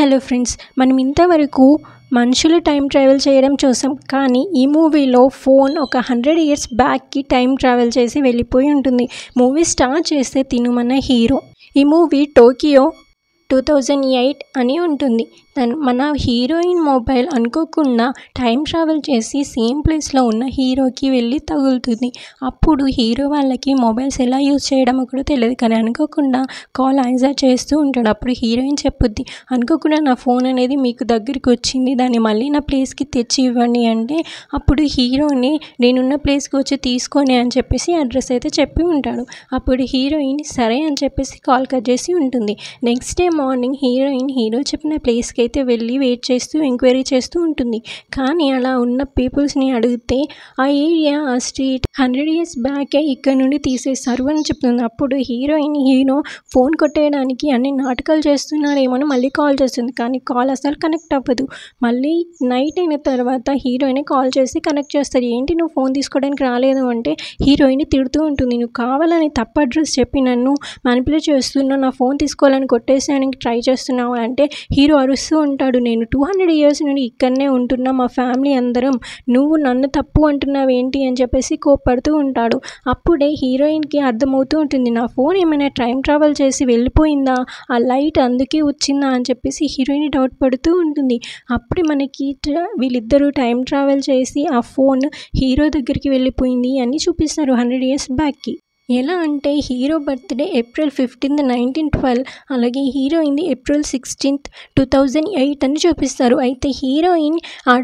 Hello friends, మనం ఇంతవరకు మనుషులు టైం ట్రావెల్ చేయడం చూసాం. కానీ ఈ మూవీలో ఫోన్ ఒక 100 ఇయర్స్ బ్యాక్కి టైం ట్రావెల్ చేసి వెళ్ళిపోయి ఉంటుంది. మూవీ స్టార్ట్ చేస్తే తిను మన హీరో. ఈ మూవీ టోకియో 2008 అని ఉంటుంది. మన హీరోయిన్ మొబైల్ అనుకోకుండా టైం ట్రావెల్ చేసి సేమ్ ప్లేస్లో ఉన్న హీరోకి వెళ్ళి తగులుతుంది. అప్పుడు హీరో వాళ్ళకి మొబైల్స్ ఎలా యూజ్ చేయడమో కూడా తెలియదు, కానీ అనుకోకుండా కాల్ ఆన్సర్ చేస్తూ ఉంటాడు. అప్పుడు హీరోయిన్ చెప్పుద్ది, అనుకోకుండా నా ఫోన్ అనేది మీకు దగ్గరికి వచ్చింది, దాన్ని మళ్ళీ నా ప్లేస్కి తెచ్చి ఇవ్వండి అంటే అప్పుడు హీరోని నేనున్న ప్లేస్కి వచ్చి తీసుకొని అని చెప్పేసి అడ్రస్ అయితే చెప్పి ఉంటాడు. అప్పుడు హీరోయిన్ సరే అని చెప్పేసి కాల్ కట్ చేసి ఉంటుంది. Next day morning heroine hero చెప్పిన ప్లేస్కి అయితే వెళ్ళి వెయిట్ చేస్తూ ఎంక్వైరీ చేస్తూ ఉంటుంది. కానీ అలా ఉన్న పీపుల్స్ని అడిగితే ఆ ఏరియా ఆ స్ట్రీట్ 100 ఇయర్స్ బ్యాకే ఇక్కడ నుండి తీసేస్తారు అని చెప్తుంది. అప్పుడు హీరోయిన్ హీరో ఫోన్ కొట్టేయడానికి అన్ని నాటకాలు చేస్తున్నారేమో మళ్ళీ కాల్ చేస్తుంది, కానీ కాల్ అసలు కనెక్ట్ అవ్వదు. మళ్ళీ నైట్ అయిన తర్వాత హీరోయిన్ కాల్ చేసి కనెక్ట్ చేస్తారు. ఏంటి నువ్వు ఫోన్ తీసుకోవడానికి రాలేదు అంటే హీరోయిన్ తిడుతూ ఉంటుంది, నువ్వు కావాలని తప్పు అడ్రస్ చెప్పి నన్ను మ్యానిపులేట్ చేస్తున్నావు, నా ఫోన్ తీసుకోవాలని కొట్టేసేయడానికి ట్రై చేస్తున్నావు అంటే హీరో అరుస్తూ ఉంటాడు, నేను 200 ఇయర్స్ నుండి ఇక్కడనే ఉంటున్నా, మా ఫ్యామిలీ అందరం, నువ్వు నన్ను తప్పు అంటున్నావు ఏంటి అని చెప్పేసి కోప్పడుతూ ఉంటాడు. అప్పుడే హీరోయిన్కి అర్థమవుతూ ఉంటుంది, నా ఫోన్ ఏమైనా టైం ట్రావెల్ చేసి వెళ్ళిపోయిందా, ఆ లైట్ అందుకే వచ్చిందా అని చెప్పేసి హీరోయిన్ డౌట్ పడుతూ ఉంటుంది. అప్పుడు మనకి వీళ్ళిద్దరూ టైం ట్రావెల్ చేసి ఆ ఫోన్ హీరో దగ్గరికి వెళ్ళిపోయింది అని చూపిస్తారు 100 ఇయర్స్ బ్యాక్కి. ఎలా అంటే హీరో బర్త్డే ఏప్రిల్ 15, 1912, అలాగే హీరోయిన్ది ఏప్రిల్ 16, 2008 అని చూపిస్తారు. అయితే హీరోయిన్ ఆ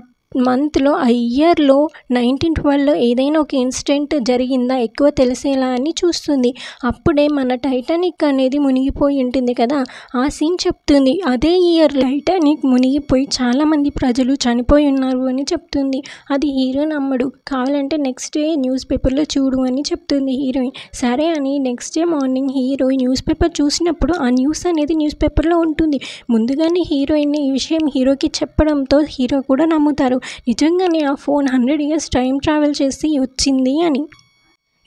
మంత్లో ఆ ఇయర్లో 1912లో ఏదైనా ఒక ఇన్సిడెంట్ జరిగిందా ఎక్కువ తెలిసేలా అని చూస్తుంది. అప్పుడే మన టైటానిక్ అనేది మునిగిపోయి ఉంటుంది కదా, ఆ సీన్ చెప్తుంది. అదే ఇయర్ టైటానిక్ మునిగిపోయి చాలామంది ప్రజలు చనిపోయి ఉన్నారు అని చెప్తుంది. అది హీరో నమ్మడు, కావాలంటే నెక్స్ట్ డే న్యూస్ పేపర్లో చూడు అని చెప్తుంది హీరోయిన్. సరే అని next day morning hero news paper చూసినప్పుడు ఆ న్యూస్ అనేది న్యూస్ పేపర్లో ఉంటుంది. ముందుగానే హీరోయిన్ ఈ విషయం హీరోకి చెప్పడంతో హీరో కూడా నమ్ముతారు, నిజంగానే ఆ ఫోన్ 100 ఇయర్స్ టైం ట్రావెల్ చేసి వచ్చింది అని.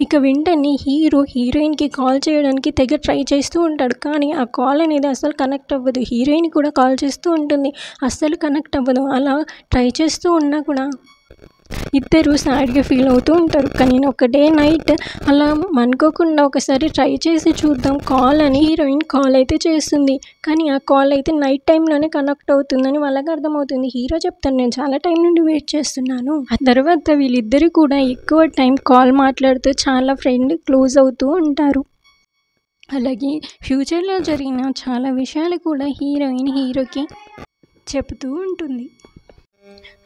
ఇక వెంటనే హీరో హీరోయిన్కి కాల్ చేయడానికి తెగ ట్రై చేస్తూ ఉంటాడు, కానీ ఆ కాల్ అనేది అస్సలు కనెక్ట్ అవ్వదు. హీరోయిన్ కూడా కాల్ చేస్తూ ఉంటుంది, అస్సలు కనెక్ట్ అవ్వదు. అలా ట్రై చేస్తూ ఉన్నా కూడా ఇద్దరు సాడ్గా ఫీల్ అవుతూ ఉంటారు. కానీ ఒకటే నైట్ అలా అనుకోకుండా ఒకసారి ట్రై చేసి చూద్దాం కాల్ అని హీరోయిన్ కాల్ అయితే చేస్తుంది. కానీ ఆ కాల్ అయితే నైట్ టైంలోనే కనెక్ట్ అవుతుందని వాళ్ళకి అర్థమవుతుంది. హీరో చెప్తాను, నేను చాలా టైం నుండి వెయిట్ చేస్తున్నాను. ఆ తర్వాత వీళ్ళిద్దరు కూడా ఎక్కువ టైం కాల్ మాట్లాడుతూ చాలా క్లోజ్ అవుతూ ఉంటారు. అలాగే ఫ్యూచర్లో జరిగిన చాలా విషయాలు కూడా హీరోయిన్ హీరోకి చెబుతూ ఉంటుంది.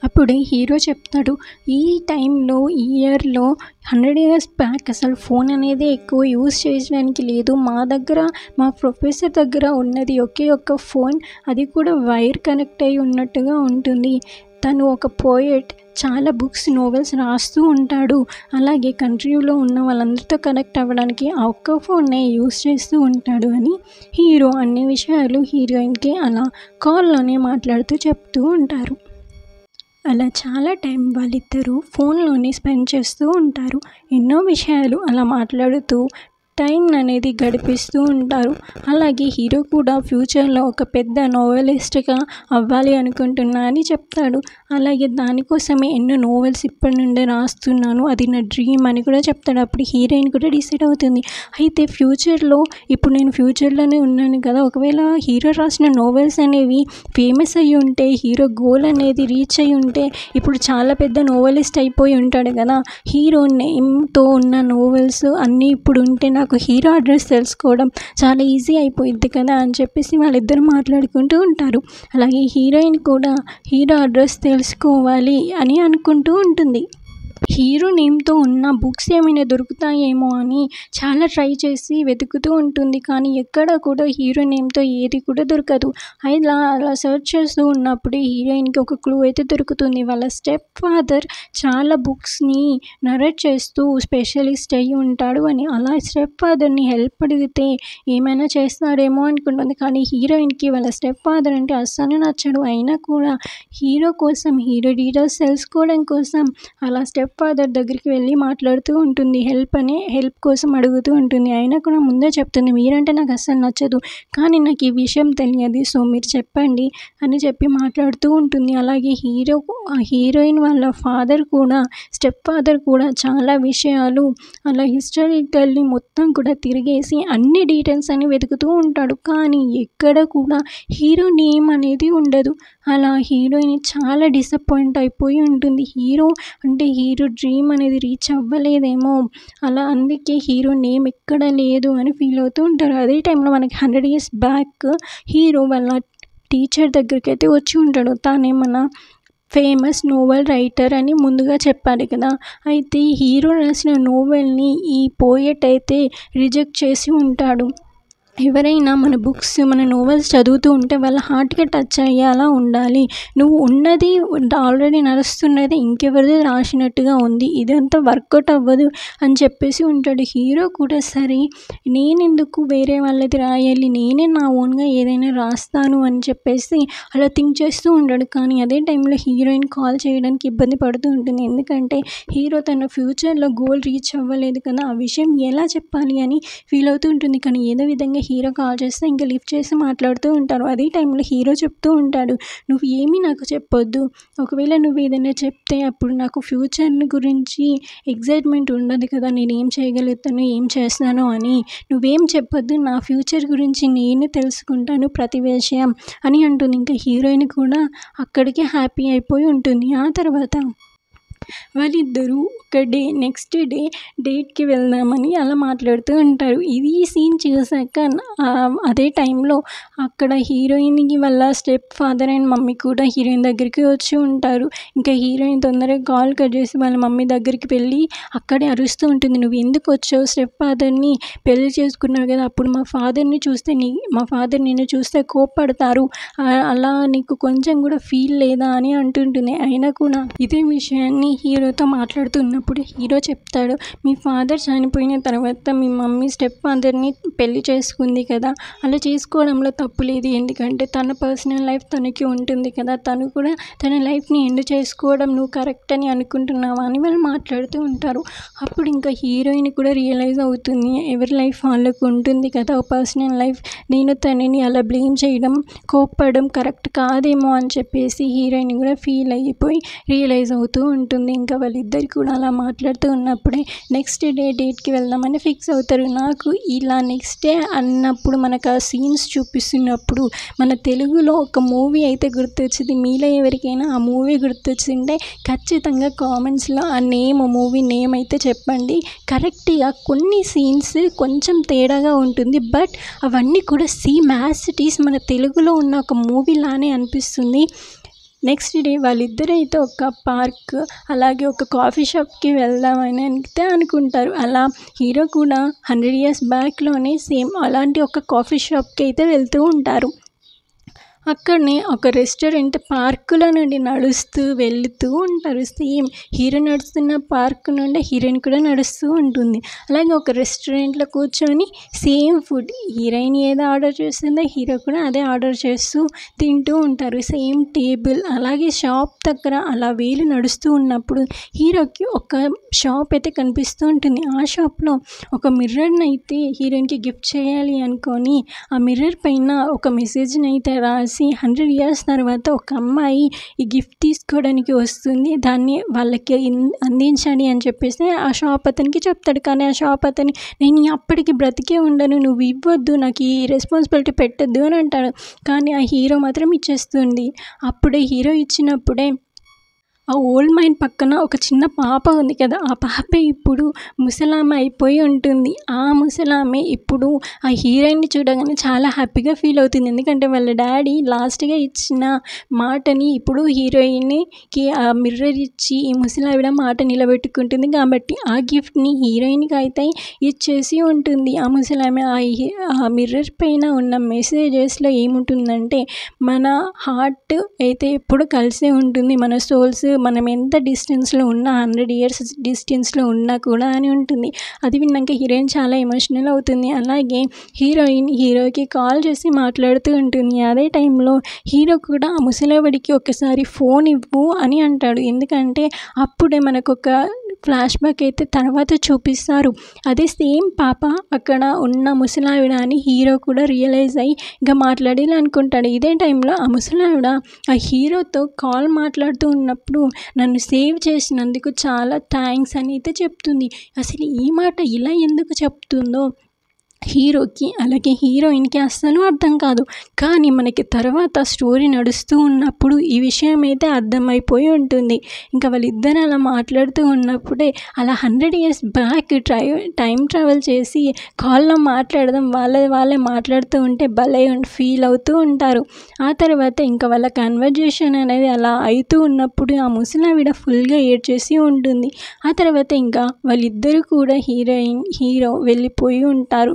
అప్పుడే హీరో చెప్తాడు, ఈ టైంలో ఈ ఇయర్లో 100 ఇయర్స్ బ్యాక్ అసలు ఫోన్ అనేది ఎక్కువ యూజ్ చేయడానికి లేదు, మా దగ్గర మా ప్రొఫెసర్ దగ్గర ఉన్నది ఒకే ఒక్క ఫోన్, అది కూడా వైర్ కనెక్ట్ అయి ఉన్నట్టుగా ఉంటుంది. తను ఒక పోయెట్, చాలా బుక్స్ నోవెల్స్ రాస్తూ ఉంటాడు. అలాగే కంట్రీలో ఉన్న వాళ్ళందరితో కనెక్ట్ అవ్వడానికి ఆ ఒక్క ఫోన్నే యూజ్ చేస్తూ ఉంటాడు అని హీరో అన్ని విషయాలు హీరోయిన్కి అలా కాల్లోనే మాట్లాడుతూ చెప్తూ ఉంటారు. అలా చాలా టైం వాళ్ళిద్దరూ ఫోన్లోనే స్పెండ్ చేస్తూ ఉంటారు. ఎన్నో విషయాలు అలా మాట్లాడుతూ టైం అనేది గడిపిస్తూ ఉంటారు. అలాగే హీరో కూడా ఫ్యూచర్లో ఒక పెద్ద నోవెలిస్ట్గా అవ్వాలి అనుకుంటున్నా అని చెప్తాడు. అలాగే దానికోసమే ఎన్నో నోవెల్స్ ఇప్పటి నుండే రాస్తున్నాను, అది నా డ్రీమ్ అని కూడా చెప్తాడు. అప్పుడు హీరోయిన్ కూడా డిసైడ్ అవుతుంది, అయితే ఫ్యూచర్లో ఇప్పుడు నేను ఫ్యూచర్లోనే ఉన్నాను కదా, ఒకవేళ హీరో రాసిన నోవెల్స్ అనేవి ఫేమస్ అయ్యి ఉంటే, హీరో గోల్ అనేది రీచ్ అయ్యి ఉంటే ఇప్పుడు చాలా పెద్ద నోవెలిస్ట్ అయిపోయి ఉంటాడు కదా, హీరో నేమ్తో ఉన్న నోవెల్స్ అన్నీ ఇప్పుడు ఉంటే నాకు హీరో అడ్రస్ తెలుసుకోవడం చాలా ఈజీ అయిపోయింది కదా అని చెప్పేసి వాళ్ళిద్దరు మాట్లాడుకుంటూ ఉంటారు. అలాగే హీరోయిన్ కూడా హీరో అడ్రస్ తెలుసుకోవాలి అని అనుకుంటూ ఉంటుంది. హీరో నేమ్తో ఉన్న బుక్స్ ఏమైనా దొరుకుతాయేమో అని చాలా ట్రై చేసి వెతుకుతూ ఉంటుంది, కానీ ఎక్కడ కూడా హీరో నేమ్తో ఏది కూడా దొరకదు. అలా సెర్చ్ చేస్తూ ఉన్నప్పుడే హీరోయిన్కి ఒక క్లూ అయితే దొరుకుతుంది. వాళ్ళ స్టెప్ ఫాదర్ చాలా బుక్స్ని నరేట్ చేస్తూ స్పెషలిస్ట్ అయ్యి ఉంటాడు అని. అలా స్టెప్ ఫాదర్ని హెల్ప్ అడిగితే ఏమైనా చేస్తాడేమో అనుకుంటుంది, కానీ హీరోయిన్కి వాళ్ళ స్టెప్ ఫాదర్ అంటే అస్సలు నచ్చడు. అయినా కూడా హీరో కోసం, హీరో డీటెయిల్స్ తెలుసుకోవడం కోసం అలా స్టెప్ స్టెప్ ఫాదర్ దగ్గరికి వెళ్ళి మాట్లాడుతూ ఉంటుంది. హెల్ప్ కోసం అడుగుతూ ఉంటుంది. అయినా కూడా ముందే చెప్తుంది, మీరంటే నాకు అస్సలు నచ్చదు, కానీ నాకు ఈ విషయం తెలియదు, సో మీరు చెప్పండి అని చెప్పి మాట్లాడుతూ ఉంటుంది. అలాగే హీరోయిన్ వాళ్ళ స్టెప్ ఫాదర్ కూడా చాలా విషయాలు అలా హిస్టారికల్ని మొత్తం కూడా తిరిగేసి అన్ని డీటెయిల్స్ అని వెతుకుతూ ఉంటాడు. కానీ ఎక్కడ కూడా హీరో నేమ్ అనేది ఉండదు. అలా హీరోయిన్ చాలా డిసప్పాయింట్ అయిపోయి ఉంటుంది. హీరో డ్రీమ్ అనేది రీచ్ అవ్వలేదేమో, అలా అందుకే హీరో నేమ్ ఎక్కడ లేదు అని ఫీల్ అవుతూ ఉంటారు. అదే టైంలో మనకి 100 years బ్యాక్ హీరో వాళ్ళ టీచర్ దగ్గరికి అయితే వచ్చి ఉంటాడు. తానేమన్నా ఫేమస్ నోవెల్ రైటర్ అని ముందుగా చెప్పాడు కదా. అయితే హీరో రాసిన నోవెల్ని ఈ పోయెట్ అయితే రిజెక్ట్ చేసి ఉంటాడు. ఎవరైనా మన బుక్స్, మన నోవెల్స్ చదువుతూ ఉంటే వాళ్ళ హార్ట్కి టచ్ అయ్యేలా ఉండాలి. నువ్వు ఉన్నది ఆల్రెడీ నడుస్తున్నది ఇంకెవరిది రాసినట్టుగా ఉంది, ఇదంతా వర్కౌట్ అవ్వదు అని చెప్పేసి ఉంటాడు. హీరో కూడా సరే నేనెందుకు వేరే వాళ్ళది రాయాలి, నేనే నా ఓన్గా ఏదైనా రాస్తాను అని చెప్పేసి అలా థింక్ చేస్తూ ఉంటాడు. కానీ అదే టైంలో హీరోయిన్ కాల్ చేయడానికి ఇబ్బంది పడుతూ ఉంటుంది. ఎందుకంటే హీరో తన ఫ్యూచర్లో గోల్ రీచ్ అవ్వలేదు కదా, ఆ విషయం ఎలా చెప్పాలి అని ఫీల్ అవుతూ ఉంటుంది. కానీ ఏదో విధంగా హీరో కాల్ చేస్తే ఇంకా లిఫ్ట్ చేసి మాట్లాడుతూ ఉంటారు. అదే టైంలో హీరో చెప్తూ ఉంటాడు, నువ్వు ఏమీ నాకు చెప్పొద్దు, ఒకవేళ నువ్వు ఏదైనా చెప్తే అప్పుడు నాకు ఫ్యూచర్ గురించి ఎగ్జైట్మెంట్ ఉండదు కదా, నేను ఏం చేయగలుగుతాను, ఏం చేస్తాను అని, నువ్వేం చెప్పొద్దు, నా ఫ్యూచర్ గురించి నేనే తెలుసుకుంటాను ప్రతి విషయం అని అంటుంది. ఇంకా హీరోయిన్ కూడా అక్కడికే హ్యాపీ అయిపోయి ఉంటుంది. ఆ తర్వాత వాళ్ళిద్దరూ నెక్స్ట్ డే డేట్కి వెళ్దామని అలా మాట్లాడుతూ ఉంటారు. ఈ సీన్ చూసాక అదే టైంలో అక్కడ హీరోయిన్కి వాళ్ళ స్టెప్ ఫాదర్ అండ్ మమ్మీ కూడా హీరోయిన్ దగ్గరికి వచ్చి ఉంటారు. ఇంకా హీరోయిన్ తొందరగా కాల్ కట్ చేసి వాళ్ళ మమ్మీ దగ్గరికి వెళ్ళి అక్కడే అరుస్తూ ఉంటుంది, నువ్వు ఎందుకు వచ్చావు, స్టెప్ ఫాదర్ని పెళ్లి చేసుకున్నావు కదా, అప్పుడు మా ఫాదర్ నిన్ను చూస్తే కోప్పడతారు, అలా నీకు కొంచెం కూడా ఫీల్ లేదా అని అంటుంటుంది. అయినా కూడా ఇదే విషయాన్ని హీరోతో మాట్లాడుతున్నప్పుడు హీరో చెప్తాడు, మీ ఫాదర్ చనిపోయిన తర్వాత మీ మమ్మీ స్టెప్ ఫాదర్ని పెళ్లి చేసుకుంది కదా, అలా చేసుకోవడంలో తప్పు లేదు, ఎందుకంటే తన పర్సనల్ లైఫ్ తనకి ఉంటుంది కదా, తను కూడా తన లైఫ్ని ఎండ్ చేసుకోవడం నువ్వు కరెక్ట్ అని అనుకుంటున్నావా అని వాళ్ళు మాట్లాడుతూ ఉంటారు. అప్పుడు ఇంకా హీరోయిన్ కూడా రియలైజ్ అవుతుంది, ఎవరి లైఫ్ వాళ్ళకు ఉంటుంది కదా పర్సనల్ లైఫ్, నేను తనని అలా బ్లేమ్ చేయడం, కోప్పడం కరెక్ట్ కాదేమో అని చెప్పేసి హీరోయిన్ కూడా ఫీల్ అయిపోయి రియలైజ్ అవుతూ ఉంటుంది. ఇంకా వాళ్ళిద్దరు కూడా అలా మాట్లాడుతూ ఉన్నప్పుడే నెక్స్ట్ డే డేట్కి వెళ్దామని ఫిక్స్ అవుతారు. నాకు ఇలా నెక్స్ట్ డే అన్నప్పుడు మనకు ఆ సీన్స్ చూపిస్తున్నప్పుడు మన తెలుగులో ఒక మూవీ అయితే గుర్తొచ్చింది. మీలో ఎవరికైనా ఆ మూవీ గుర్తొచ్చింటే ఖచ్చితంగా కామెంట్స్లో ఆ మూవీ నేమ్ అయితే చెప్పండి. కరెక్ట్గా కొన్ని సీన్స్ కొంచెం తేడాగా ఉంటుంది, బట్ అవన్నీ కూడా సేమ్ యాజ్ ఇట్ ఈస్ మన తెలుగులో ఉన్న ఒక మూవీలానే అనిపిస్తుంది. నెక్స్ట్ డే వాళ్ళిద్దరైతే ఒక పార్క్ అలాగే ఒక కాఫీ షాప్కి వెళ్దామని అయితే అనుకుంటారు. అలా హీరో కూడా 100 years బ్యాక్లోనే సేమ్ అలాంటి ఒక కాఫీ షాప్కి అయితే వెళ్తూ ఉంటారు. అక్కడనే ఒక రెస్టారెంట్ పార్కులో నుండి నడుస్తూ వెళుతూ ఉంటారు. సేమ్ హీరో నడుస్తున్న పార్క్ నుండి హీరోయిన్ కూడా నడుస్తూ ఉంటుంది. అలాగే ఒక రెస్టారెంట్లో కూర్చొని సేమ్ ఫుడ్ హీరోయిన్ ఏదో ఆర్డర్ చేస్తుందో హీరో కూడా అదే ఆర్డర్ చేస్తూ తింటూ ఉంటారు. Same table. అలాగే షాప్ దగ్గర అలా వేలు నడుస్తూ ఉన్నప్పుడు హీరోకి ఒక షాప్ అయితే కనిపిస్తూ ఉంటుంది. ఆ షాప్లో ఒక మిర్రర్ని అయితే హీరోయిన్కి గిఫ్ట్ చేయాలి అనుకొని ఆ మిర్రర్ పైన ఒక మెసేజ్ని అయితే రాసి 100 years తర్వాత ఒక అమ్మాయి ఈ గిఫ్ట్ తీసుకోవడానికి వస్తుంది, దాన్ని వాళ్ళకి అందించండి అని చెప్పేసి ఆ షాప్ అతనికి చెప్తాడు. కానీ ఆ షాప్ అతని, నేను అప్పటికి బ్రతికే ఉండను, నువ్వు ఇవ్వద్దు, నాకు ఈ రెస్పాన్సిబిలిటీ పెట్టద్దు అని అంటాడు. కానీ ఆ హీరో మాత్రం ఇచ్చేస్తుంది. అప్పుడే హీరో ఇచ్చినప్పుడే ఆ ఓల్డ్ మైన్ పక్కన ఒక చిన్న పాప ఉంది కదా, ఆ పాపే ఇప్పుడు ముసలామె అయిపోయి ఉంటుంది. ఆ ముసలామె ఇప్పుడు ఆ హీరోయిన్ని చూడగానే చాలా హ్యాపీగా ఫీల్ అవుతుంది. ఎందుకంటే వాళ్ళ డాడీ లాస్ట్గా ఇచ్చిన మాటని ఇప్పుడు హీరోయిన్కి ఆ మిర్రర్ ఇచ్చి ఈ ముసలావిడ మాట నిలబెట్టుకుంటుంది. కాబట్టి ఆ గిఫ్ట్ని హీరోయిన్కి అయితే ఇచ్చేసి ఉంటుంది. ఆ ముసలామె ఆ మిర్రర్ పైన ఉన్న మెసేజెస్లో ఏముంటుందంటే, మన హార్ట్ అయితే ఎప్పుడు కలిసే ఉంటుంది, మన సోల్స్ మనం ఎంత డిస్టెన్స్లో ఉన్నా 100 years డిస్టెన్స్లో ఉన్నా కూడా అని ఉంటుంది. అది విన్నాక హీరోయిన్ చాలా ఎమోషనల్ అవుతుంది. అలాగే హీరోకి కాల్ చేసి మాట్లాడుతూ ఉంటుంది. అదే టైంలో హీరో కూడా ఆ ముసలివాడికి ఒకసారి ఫోన్ ఇవ్వు అని అంటాడు. ఎందుకంటే అప్పుడే మనకు ఒక ఫ్లాష్ బ్యాక్ అయితే తర్వాత చూపిస్తారు. అదే సేమ్ పాప అక్కడ ఉన్న ముసలావిడ అని హీరో కూడా రియలైజ్ అయ్యి ఇంకా మాట్లాడాలి అనుకుంటాడు. ఇదే టైంలో ఆ ముసలావిడ ఆ హీరోతో కాల్ మాట్లాడుతూ ఉన్నప్పుడు నన్ను సేవ్ చేసినందుకు చాలా థ్యాంక్స్ అని అయితే చెప్తుంది. అసలు ఈ మాట ఇలా ఎందుకు చెప్తుందో హీరోకి అలాగే హీరోయిన్కి అస్సలు అర్థం కాదు. కానీ మనకి తర్వాత స్టోరీ నడుస్తూ ఉన్నప్పుడు ఈ విషయం అయితే అర్థమైపోయి ఉంటుంది. ఇంకా వాళ్ళిద్దరు అలా మాట్లాడుతూ ఉన్నప్పుడే అలా 100 years బ్యాక్ టైం ట్రావెల్ చేసి కాల్లో మాట్లాడడం వాళ్ళే మాట్లాడుతూ ఉంటే భలే ఫీల్ అవుతూ ఉంటారు. ఆ తర్వాత ఇంకా వాళ్ళ కన్వర్జేషన్ అనేది అలా అవుతూ ఉన్నప్పుడు ఆ ముసలావిడ ఫుల్గా ఏడ్చేసి ఉంటుంది. ఆ తర్వాత ఇంకా వాళ్ళిద్దరూ కూడా హీరో వెళ్ళిపోయి ఉంటారు.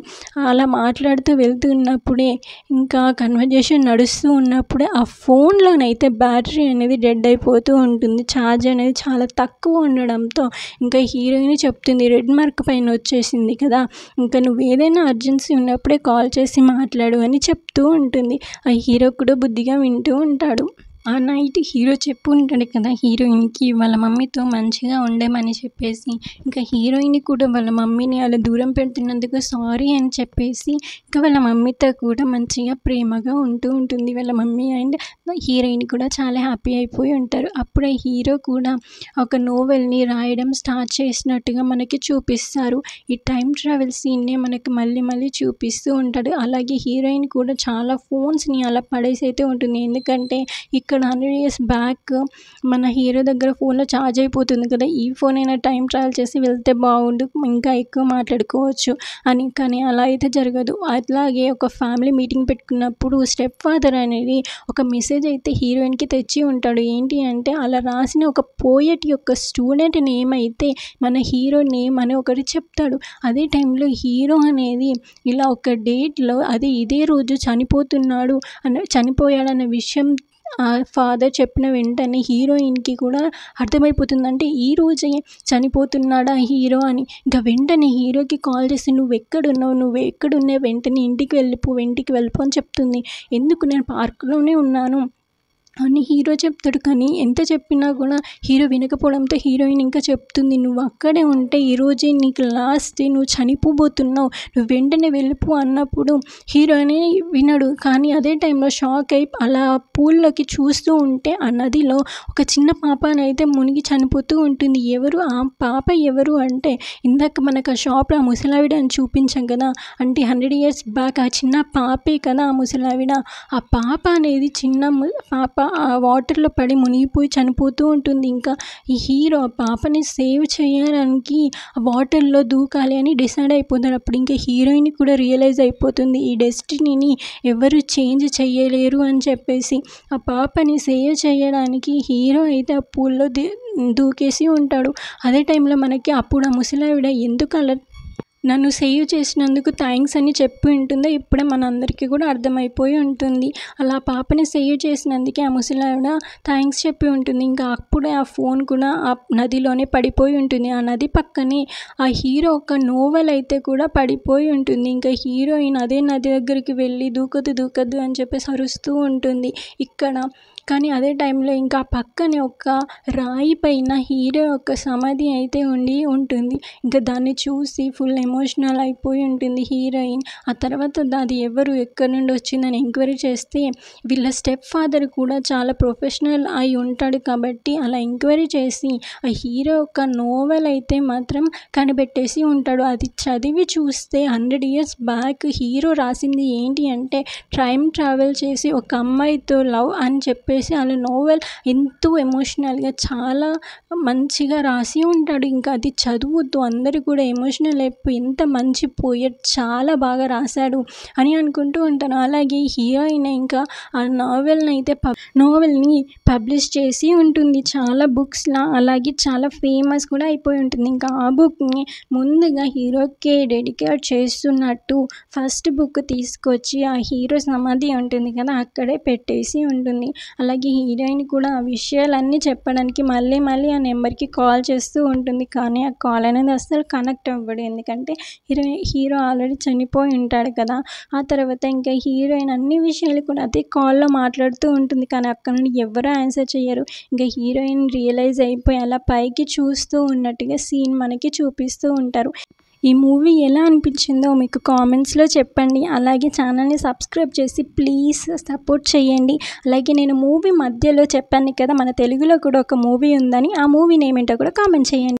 అలా మాట్లాడుతూ వెళ్తున్నప్పుడే ఇంకా కన్వర్జేషన్ నడుస్తూ ఉన్నప్పుడే ఆ ఫోన్లోనైతే బ్యాటరీ అనేది డెడ్ అయిపోతూ ఉంటుంది. ఛార్జ్ అనేది చాలా తక్కువ ఉండడంతో ఇంకా హీరోయిన్ చెప్తుంది, రెడ్ మార్క్ పైన వచ్చేసింది కదా, ఇంకా నువ్వు ఏదైనా అర్జెన్సీ ఉన్నప్పుడే కాల్ చేసి మాట్లాడు అని చెప్తూ ఉంటుంది. ఆ హీరో కూడా బుద్ధిగా వింటూ ఉంటాడు. ఆ నైట్ హీరో చెప్పు ఉంటాడు కదా హీరోయిన్కి వాళ్ళ మమ్మీతో మంచిగా ఉండమని చెప్పేసి, ఇంకా హీరోయిన్ కూడా వాళ్ళ మమ్మీని అలా దూరం పెడుతున్నందుకు సారీ అని చెప్పేసి ఇంకా వాళ్ళ మమ్మీతో కూడా మంచిగా ప్రేమగా ఉంటూ ఉంటుంది వాళ్ళ మమ్మీ. అండ్ హీరోయిన్ కూడా చాలా హ్యాపీ అయిపోయి ఉంటారు. అప్పుడే హీరో కూడా ఒక నోవెల్ని రాయడం స్టార్ట్ చేసినట్టుగా మనకి చూపిస్తారు. ఈ టైం ట్రావెల్ సీన్నే మనకి మళ్ళీ చూపిస్తూ ఉంటాడు. అలాగే హీరోయిన్ కూడా చాలా ఫోన్స్ని అలా పడేసి అయితే ఉంటుంది. ఎందుకంటే ఇక్కడ 100 years బ్యాక్ మన హీరో దగ్గర ఫోన్లో ఛార్జ్ అయిపోతుంది కదా, ఈ ఫోన్ అయినా టైం ట్రావెల్ చేసి వెళ్తే బాగుండు, ఇంకా ఎక్కువ మాట్లాడుకోవచ్చు అని. కానీ అలా అయితే జరగదు. అట్లాగే ఒక ఫ్యామిలీ మీటింగ్ పెట్టుకున్నప్పుడు స్టెప్ ఫాదర్ అనేది ఒక మెసేజ్ అయితే హీరోయిన్కి తెచ్చి ఉంటాడు. ఏంటి అంటే అలా రాసిన ఒక పోయట్ యొక్క స్టూడెంట్ నేమ్ అయితే మన హీరో నేమ్ అని ఒకటి చెప్తాడు. అదే టైంలో హీరో అనేది ఇలా ఒక డేట్లో ఇదే రోజు చనిపోయాడన్న విషయం ఆ ఫాదర్ చెప్పిన వెంటనే హీరోయిన్కి కూడా అర్థమైపోతుంది. అంటే ఈ రోజే చనిపోతున్నాడా హీరో అని. ఇంకా వెంటనే హీరోకి కాల్ చేసి నువ్వు ఎక్కడున్నావు వెంటనే ఇంటికి వెళ్ళిపో అని చెప్తుంది. ఎందుకు నేను పార్కులోనే ఉన్నాను అని హీరో చెప్తాడు. కానీ ఎంత చెప్పినా కూడా హీరో వినకపోవడంతో హీరోయిన్ ఇంకా చెప్తుంది, నువ్వు అక్కడే ఉంటే ఈరోజే నీకు లాస్ట్ డే, నువ్వు చనిపోబోతున్నావు, నువ్వు వెంటనే వెళ్ళిపో అన్నప్పుడు హీరో అనేది వినడు. కానీ అదే టైంలో షాక్ అయి అలా పూల్లోకి చూస్తూ ఉంటే ఆ నదిలో ఒక చిన్న పాపనైతే మునిగి చనిపోతూ ఉంటుంది. ఆ పాప ఎవరు అంటే ఇందాక మనకు ఆ షాప్లో ఆ ముసలావిడ అని చూపించాం కదా, అంటే 100 years బ్యాక్ ఆ చిన్న పాపే కదా ఆ ముసలావిడ. ఆ పాప అనేది పాప ఆ వాటర్లో పడి మునిగిపోయి చనిపోతూ ఉంటుంది. ఇంకా ఈ హీరో ఆ పాపని సేవ్ చేయడానికి ఆ వాటర్లో దూకాలి అని డిసైడ్ అయిపోతాడు. అప్పుడు ఇంకా హీరోయిన్ కూడా రియలైజ్ అయిపోతుంది ఈ డెస్టినీని ఎవరు చేంజ్ చేయలేరు అని చెప్పేసి. ఆ పాపని సేవ్ చేయడానికి హీరో అయితే ఆ పూల్లో దూకేసి ఉంటాడు. అదే టైంలో మనకి అప్పుడు ఆ ముసలావిడ ఎందుకు అలా నన్ను సేవ్ చేసినందుకు థ్యాంక్స్ అని చెప్పి ఉంటుందో ఇప్పుడే మనందరికీ కూడా అర్థమైపోయి ఉంటుంది. అలా పాపని సేవ్ చేసినందుకే ఆ ముసలావిడ థ్యాంక్స్ చెప్పి ఉంటుంది. ఇంకా అప్పుడే ఆ ఫోన్ కూడా ఆ నదిలోనే పడిపోయి ఉంటుంది. ఆ నది పక్కనే ఆ హీరో ఒక నోవెల్ అయితే కూడా పడిపోయి ఉంటుంది. ఇంకా హీరోయిన్ అదే నది దగ్గరికి వెళ్ళి దూకద్దు అని చెప్పేసి అరుస్తూ ఉంటుంది ఇక్కడ. కానీ అదే టైంలో ఇంకా పక్కనే ఒక రాయి పైన హీరో యొక్క సమాధి అయితే ఉంటుంది. ఇంకా దాన్ని చూసి ఫుల్ ఎమోషనల్ అయిపోయి ఉంటుంది హీరోయిన్. ఆ తర్వాత అది ఎవరు ఎక్కడి నుండి వచ్చిందని ఎంక్వైరీ చేస్తే వీళ్ళ స్టెప్ ఫాదర్ కూడా చాలా ప్రొఫెషనల్ అయి ఉంటాడు కాబట్టి అలా ఎంక్వైరీ చేసి ఆ హీరో యొక్క నోవెల్ అయితే మాత్రం కనిపెట్టేసి ఉంటాడు. అది చదివి చూస్తే 100 years బ్యాక్ హీరో రాసింది ఏంటి అంటే టైం ట్రావెల్ చేసి ఒక అమ్మాయితో లవ్ అని చెప్పేసి అలా నోవెల్ ఎంతో ఎమోషనల్గా చాలా మంచిగా రాసి ఉంటాడు. ఇంకా అది చదువుతూ అందరూ కూడా ఎమోషనల్ అయిపోయి ఎంత మంచి పోయట్, చాలా బాగా రాశాడు అని అనుకుంటూ ఉంటాను. అలాగే హీరోయిన్ ఇంకా ఆ నోవెల్ని పబ్లిష్ చేసి ఉంటుంది చాలా బుక్స్లా. అలాగే చాలా ఫేమస్ కూడా అయిపోయి ఉంటుంది. ఇంకా ఆ బుక్ని ముందుగా హీరోకే డెడికేట్ చేస్తున్నట్టు ఫస్ట్ బుక్ తీసుకొచ్చి ఆ హీరో సమాధి ఉంటుంది కదా అక్కడే పెట్టేసి ఉంటుంది. అలాగే హీరోయిన్ కూడా ఆ విషయాలన్నీ చెప్పడానికి మళ్ళీ ఆ నెంబర్కి కాల్ చేస్తూ ఉంటుంది. కానీ ఆ కాల్ అనేది అస్సలు కనెక్ట్ అవ్వడు. ఎందుకంటే ఎందుకంటే హీరో ఆల్రెడీ చనిపోయి ఉంటాడు కదా. ఆ తర్వాత ఇంకా హీరోయిన్ అన్ని విషయాలు కూడా అదే కాల్‌లో మాట్లాడుతూ ఉంటుంది. కానీ అక్కడ నుండి ఎవ్వరూ ఆన్సర్ చెయ్యరు. ఇంకా హీరోయిన్ రియలైజ్ అయిపోయి అలా పైకి చూస్తూ ఉన్నట్టుగా సీన్ మనకి చూపిస్తూ ఉంటారు. ఈ మూవీ ఎలా అనిపించిందో మీకు కామెంట్స్‌లో చెప్పండి. అలాగే ఛానల్‌ని సబ్స్క్రైబ్ చేసి ప్లీజ్ సపోర్ట్ చేయండి. అలాగే నేను మూవీ మధ్యలో చెప్పాను కదా, మన తెలుగులో కూడా ఒక మూవీ ఉందని. ఆ మూవీ నేమ్ ఏంటో కూడా కామెంట్ చేయండి.